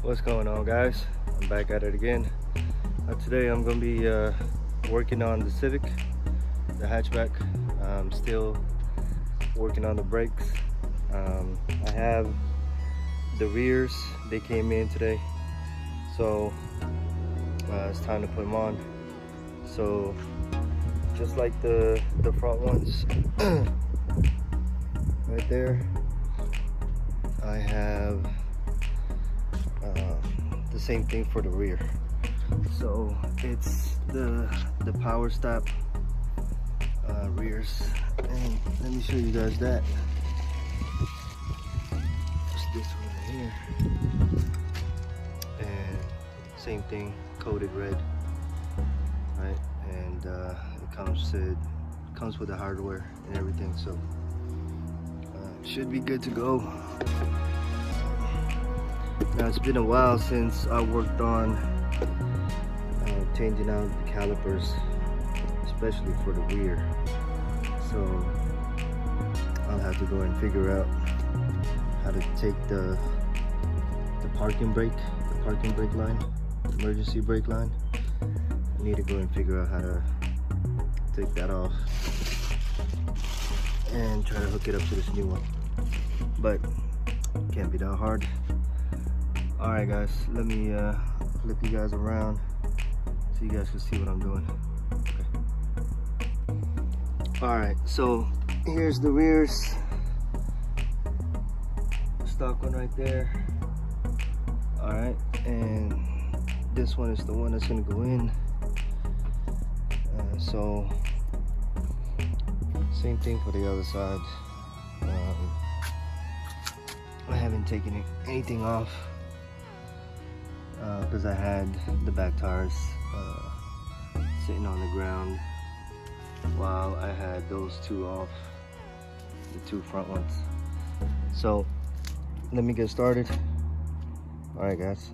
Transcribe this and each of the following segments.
What's going on, guys? I'm back at it again. Today I'm going to be working on the Civic, the hatchback. I'm still working on the brakes. I have the rears, they came in today, so it's time to put them on. So just like the front ones right there, I have the same thing for the rear. So it's the power stop rears, and let me show you guys that. It's this one right here, and same thing, coated red, right? And it comes with the hardware and everything, so should be good to go. Now it's been a while since I worked on changing out the calipers, especially for the rear. So I'll have to go and figure out how to take the parking brake line, emergency brake line. I need to go and figure out how to take that off and try to hook it up to this new one. But can't be that hard. All right, guys, let me flip you guys around so you guys can see what I'm doing. Okay. All right, so here's the rears. Stock one right there. All right, and this one is the one that's gonna go in. So same thing for the other side. I haven't taken anything off because I had the back tires sitting on the ground while I had those two off, the two front ones. So let me get started. All right, guys.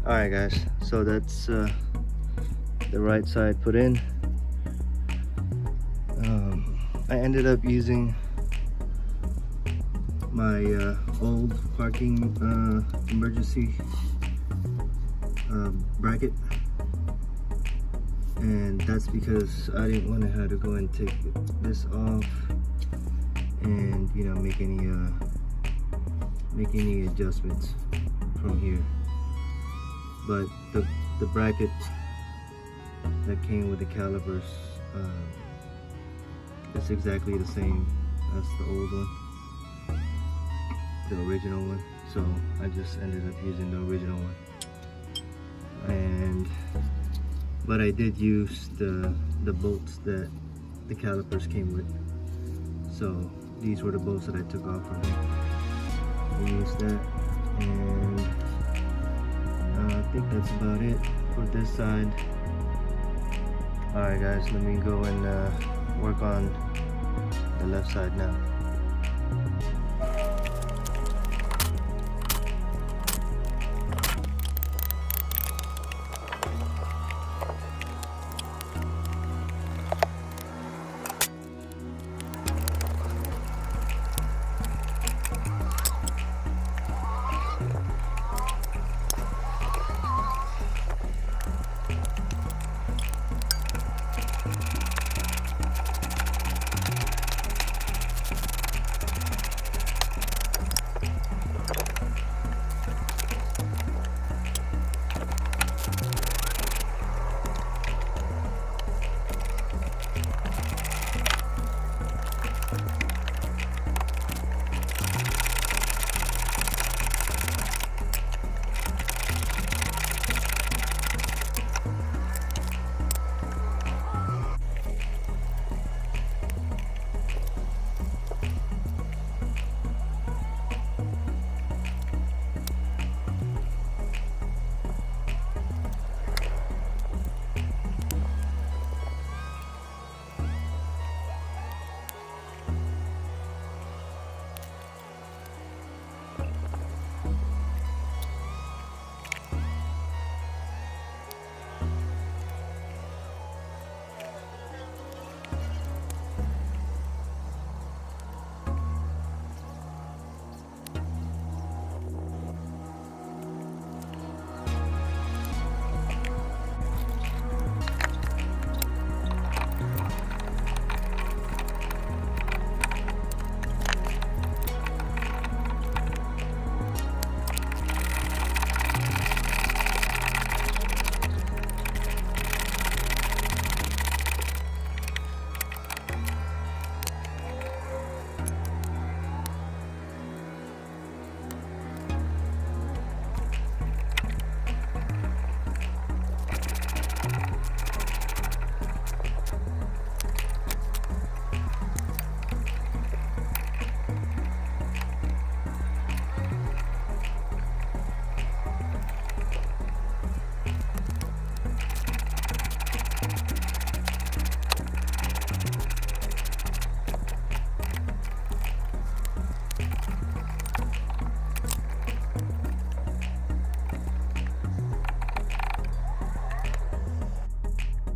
Alright guys, so that's the right side put in. I ended up using my old parking emergency bracket, and that's because I didn't want to have to go and take this off and, you know, make any adjustments from here. But the bracket that came with the calipers, it's exactly the same as the old one, the original one. So I just ended up using the original one. But I did use the bolts that the calipers came with. So these were the bolts that I took off from here. I used that, and I think that's about it for this side. Alright guys, let me go and work on the left side now.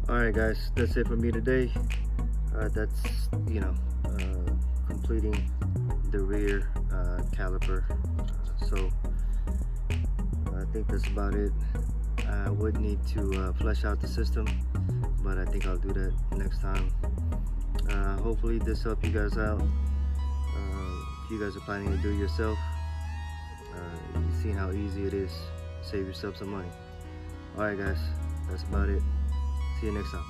Alright guys, that's it for me today. That's, you know, completing the rear caliper. So I think that's about it. I would need to flesh out the system, but I think I'll do that next time. Hopefully this helped you guys out. If you guys are planning to do it yourself, you see how easy it is. Save yourself some money. Alright guys, that's about it. See you next time.